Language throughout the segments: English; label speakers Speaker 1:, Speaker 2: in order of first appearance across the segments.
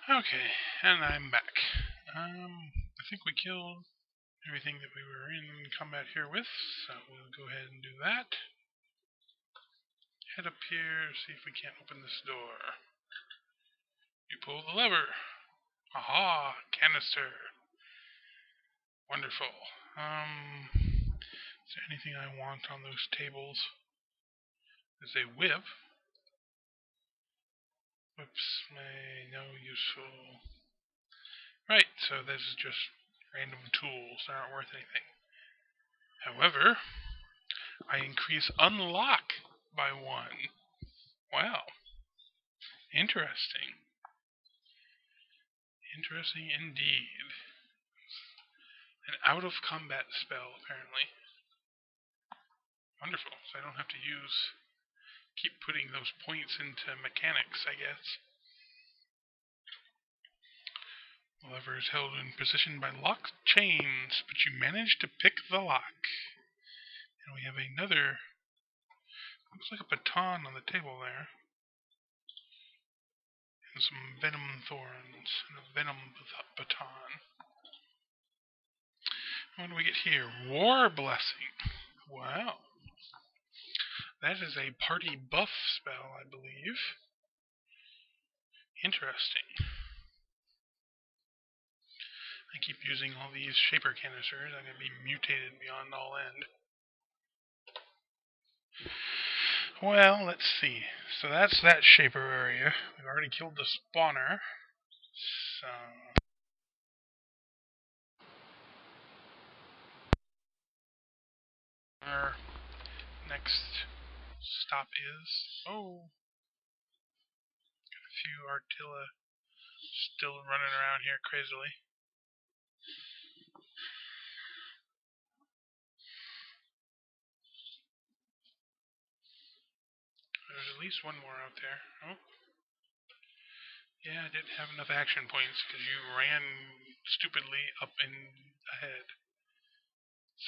Speaker 1: Okay, and I'm back. I think we killed everything that we were in combat here with, so we'll go ahead and do that. Head up here, see if we can't open this door. You pull the lever. Aha! Canister. Wonderful. Is there anything I want on those tables? There's a whip. Whips may no useful. Right, so this is just random tools that aren't worth anything. However, I increase unlock by 1. Wow. Interesting. Interesting indeed. An out-of-combat spell, apparently. Wonderful, so I don't have to keep putting those points into mechanics, I guess. The lever is held in position by locked chains, but you manage to pick the lock. And we have another, looks like a baton on the table there. And some venom thorns and a venom baton. What do we get here? War Blessing. Wow. That is a party buff spell, I believe. Interesting. I keep using all these shaper canisters. I'm going to be mutated beyond all end. Well, let's see. So that's that shaper area. We've already killed the spawner. So our next stop is... Oh! Got a few Artilla still running around here crazily. There's at least one more out there. Oh. Yeah, I didn't have enough action points because you ran stupidly up and ahead.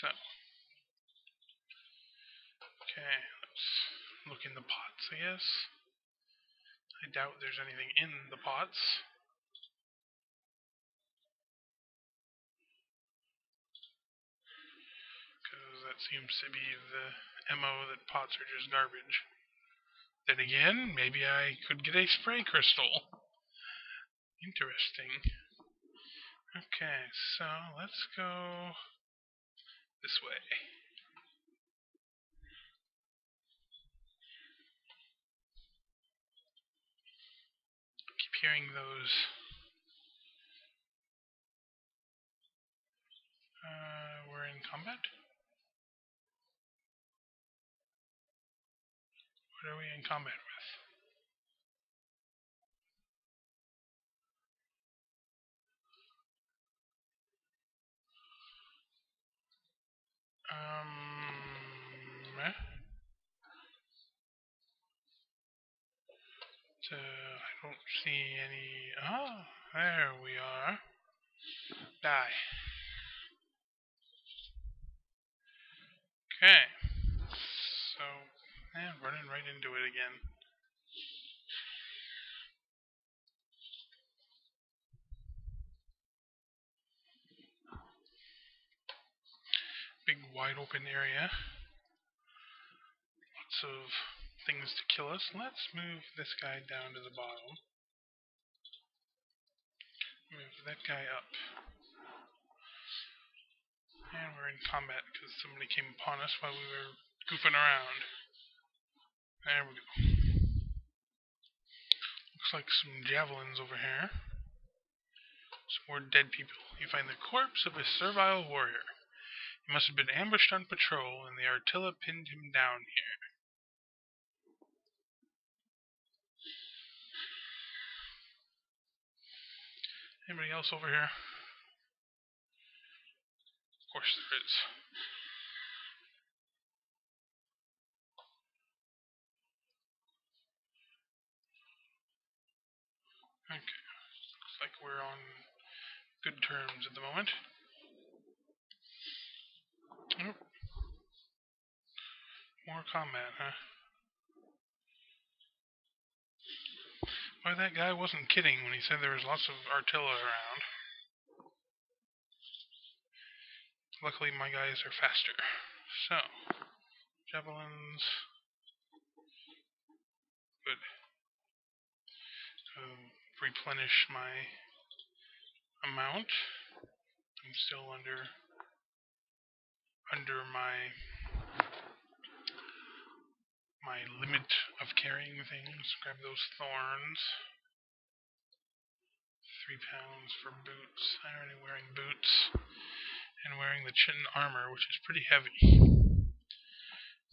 Speaker 1: So. Okay, let's look in the pots, I guess. I doubt there's anything in the pots. Because that seems to be the MO that pots are just garbage. Then again, maybe I could get a spray crystal. Interesting. Okay, so let's go this way. I keep hearing those. We're in combat? What are we in combat with? I don't see any... Oh, there we are. Die. Okay. So, running right into it again. Big wide open area. Lots of things to kill us. Let's move this guy down to the bottom. Move that guy up. And we're in combat because somebody came upon us while we were goofing around. There we go. Looks like some javelins over here. Some more dead people. You find the corpse of a servile warrior. He must have been ambushed on patrol, and the Artilla pinned him down here. Anybody else over here? Of course there is. Okay. Looks like we're on good terms at the moment. Oh. More combat, huh? why that guy wasn't kidding when he said there was lots of artillery around. Luckily, my guys are faster. So, javelins. Good. Replenish my amount. I'm still under my limit of carrying things. Grab those thorns. 3 pounds for boots. I'm already wearing boots. And wearing the chitin armor, which is pretty heavy.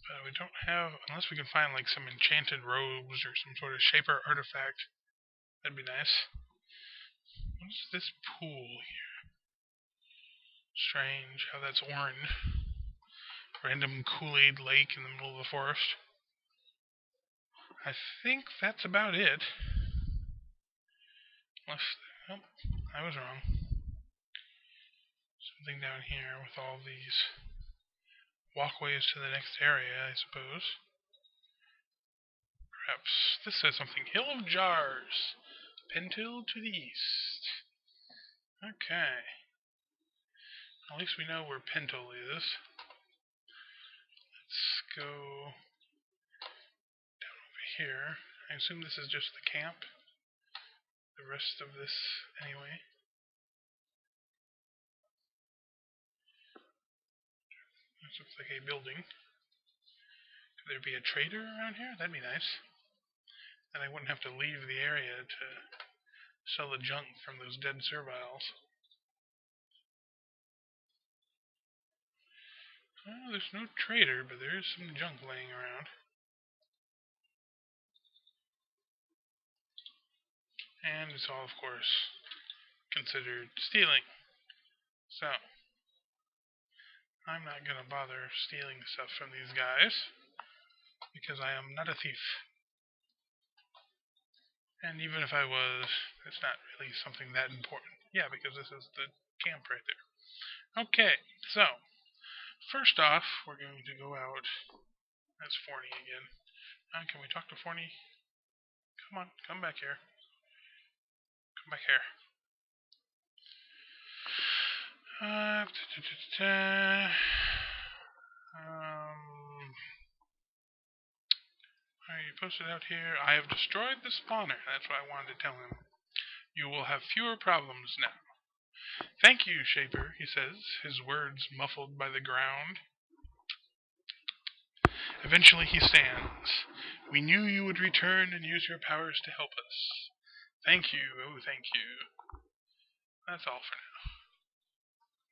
Speaker 1: But we don't have, unless we can find like some enchanted robes or some sort of shaper artifact. That'd be nice. What's this pool here? Strange how that's orange. Random Kool-Aid lake in the middle of the forest. I think that's about it. Unless, oh, I was wrong. Something down here with all these walkways to the next area, I suppose. Perhaps this says something. Hill of Jars. Pentil to the east. Okay. At least we know where Pentil is. Let's go down over here. I assume this is just the camp. The rest of this, anyway. This looks like a building. Could there be a trader around here? That'd be nice. Then I wouldn't have to leave the area to sell the junk from those dead serviles. Oh, there's no trader, but there is some junk laying around. And it's all, of course, considered stealing. So, I'm not going to bother stealing stuff from these guys, because I am not a thief. And even if I was, it's not really something that important. Yeah, because this is the camp right there. Okay, so, first off, we're going to go out. That's Forney again. Can we talk to Forney? Come on, come back here. Come back here. Are you posted out here? I have destroyed the spawner. That's what I wanted to tell him. You will have fewer problems now. Thank you, Shaper, he says, his words muffled by the ground. Eventually he stands. We knew you would return and use your powers to help us. Thank you, oh thank you. That's all for now.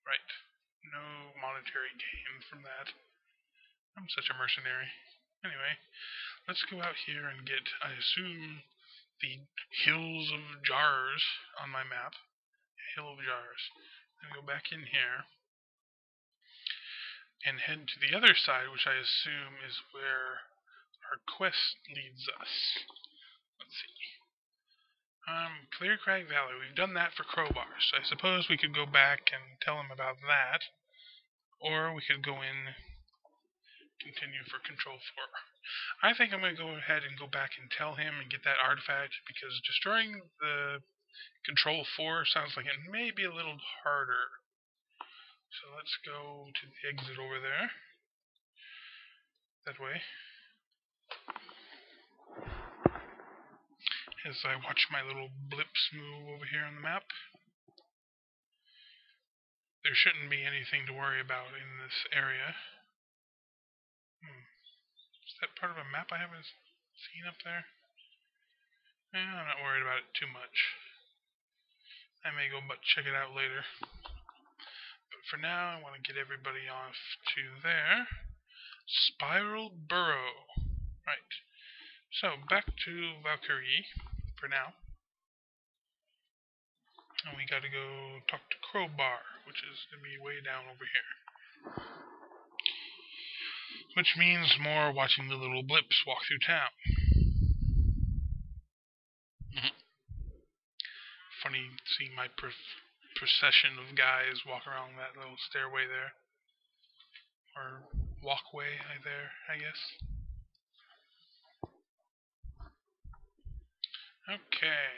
Speaker 1: Right. No monetary gain from that. I'm such a mercenary. Anyway, let's go out here and get, I assume, the Hills of Jars on my map. Hill of Jars. And go back in here and head to the other side, which I assume is where our quest leads us. Let's see. Clear Crag Valley. We've done that for crowbars. I suppose we could go back and tell him about that. Or we could go in, continue for Control 4. I think I'm going to go ahead and go back and tell him and get that artifact, because destroying the Control 4 sounds like it may be a little harder. So let's go to the exit over there. That way. As I watch my little blips move over here on the map. There shouldn't be anything to worry about in this area. Is that part of a map I haven't seen up there? I'm not worried about it too much. I may go check it out later. But for now, I want to get everybody off to there. Spiral Burrow. Right. So, back to Valkyrie for now. And we gotta go talk to Crowbar, which is gonna be way down over here. Which means more watching the little blips walk through town. Funny seeing my procession of guys walk around that little stairway there. Or walkway there, I guess. Okay.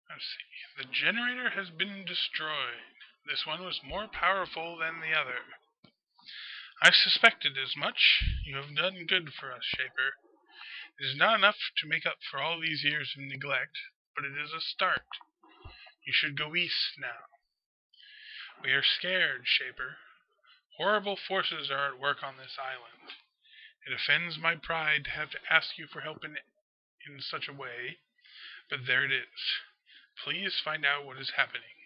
Speaker 1: Let's see. The generator has been destroyed. This one was more powerful than the other. I suspected as much. You have done good for us, Shaper. It is not enough to make up for all these years of neglect, but it is a start. You should go east now. We are scared, Shaper. Horrible forces are at work on this island. It offends my pride to have to ask you for help in such a way, but there it is. Please find out what is happening.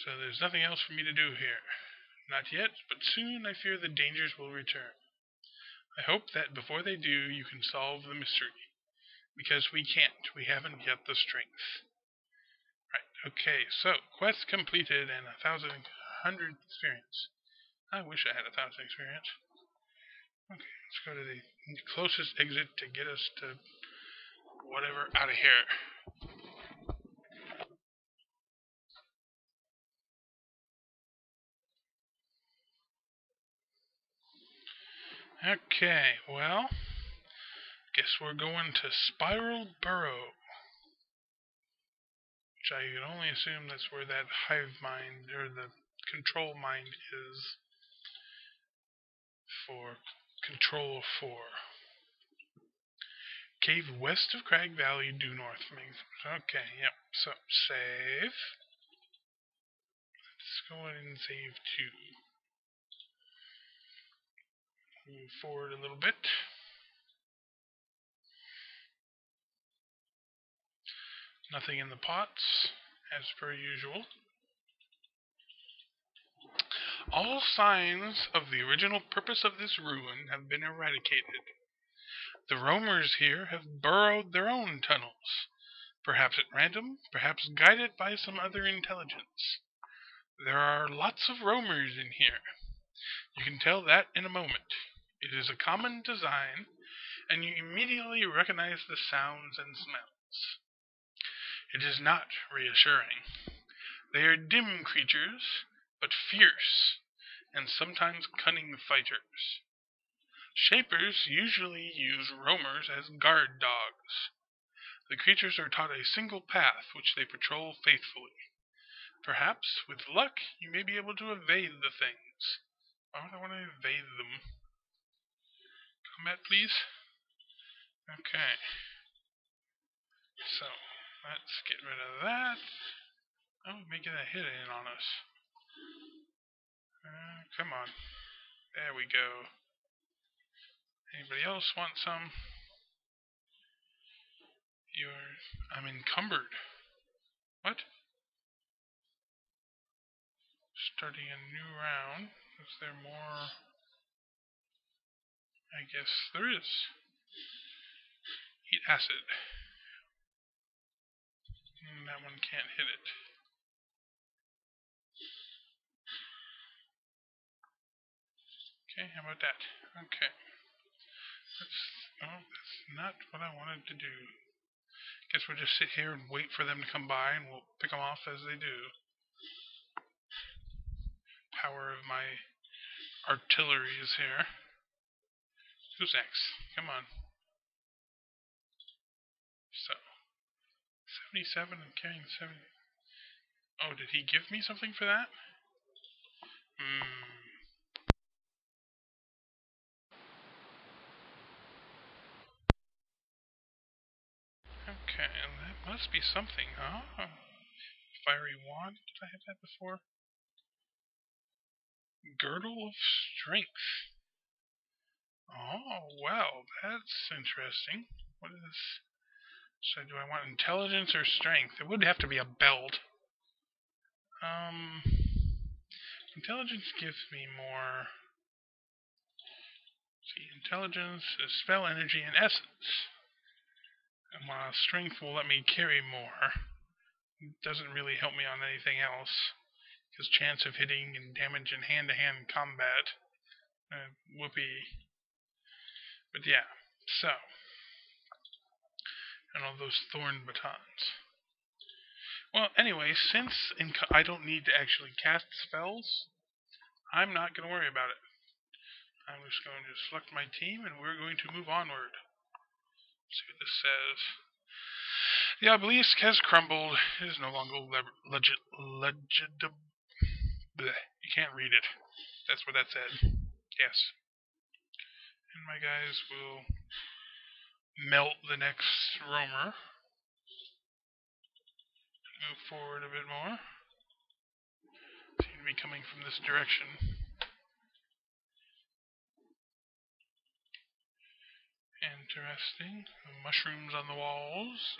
Speaker 1: So there's nothing else for me to do here. Not yet, but soon I fear the dangers will return. I hope that before they do, you can solve the mystery. Because we can't. We haven't yet the strength. Right, okay, so, quest completed and 1,100 experience. I wish I had 1,000 experience. Okay, let's go to the closest exit to get us to whatever out of here. Okay, well, guess we're going to Spiral Burrow. Which I can only assume that's where that hive mind, or the control mind is for Control 4. Cave west of Crag Valley, due north from me. Okay, yep. So, save. Let's go ahead and save 2. Move forward a little bit. Nothing in the pots, as per usual. All signs of the original purpose of this ruin have been eradicated. The roamers here have burrowed their own tunnels, perhaps at random, perhaps guided by some other intelligence. There are lots of roamers in here. You can tell that in a moment. It is a common design, and you immediately recognize the sounds and smells. It is not reassuring. They are dim creatures, but fierce, and sometimes cunning fighters. Shapers usually use roamers as guard dogs. The creatures are taught a single path which they patrol faithfully. Perhaps, with luck, you may be able to evade the things. Why would I want to evade them? Combat, please. Okay. So, let's get rid of that. Oh, making a hit in on us. Come on. There we go. Anybody else want some? I'm encumbered. What? Starting a new round. Is there more? I guess there is. Heat acid. That one can't hit it. Okay, how about that? Okay. That's not what I wanted to do. Guess we'll just sit here and wait for them to come by, and we'll pick them off as they do. Power of my artillery is here. Who's next? Come on. So, 77 and carrying 70. Oh, did he give me something for that? Okay, that must be something, huh? Fiery wand? Did I have that before? Girdle of Strength. Oh, well, that's interesting. What is... So do I want intelligence or strength? It would have to be a belt. Intelligence gives me more... See, intelligence is spell energy and essence. And while strength will let me carry more, it doesn't really help me on anything else. Because chance of hitting and damage in hand-to-hand combat. Whoopee. But yeah, so. And all those thorn batons. Well, anyway, since I don't need to actually cast spells, I'm not going to worry about it. I'm just going to select my team, and we're going to move onward. See what this says. The obelisk has crumbled. It is no longer legible. You can't read it. That's what that said. Yes. And my guys will melt the next roamer. Move forward a bit more. Seem to be coming from this direction. Interesting. Mushrooms on the walls.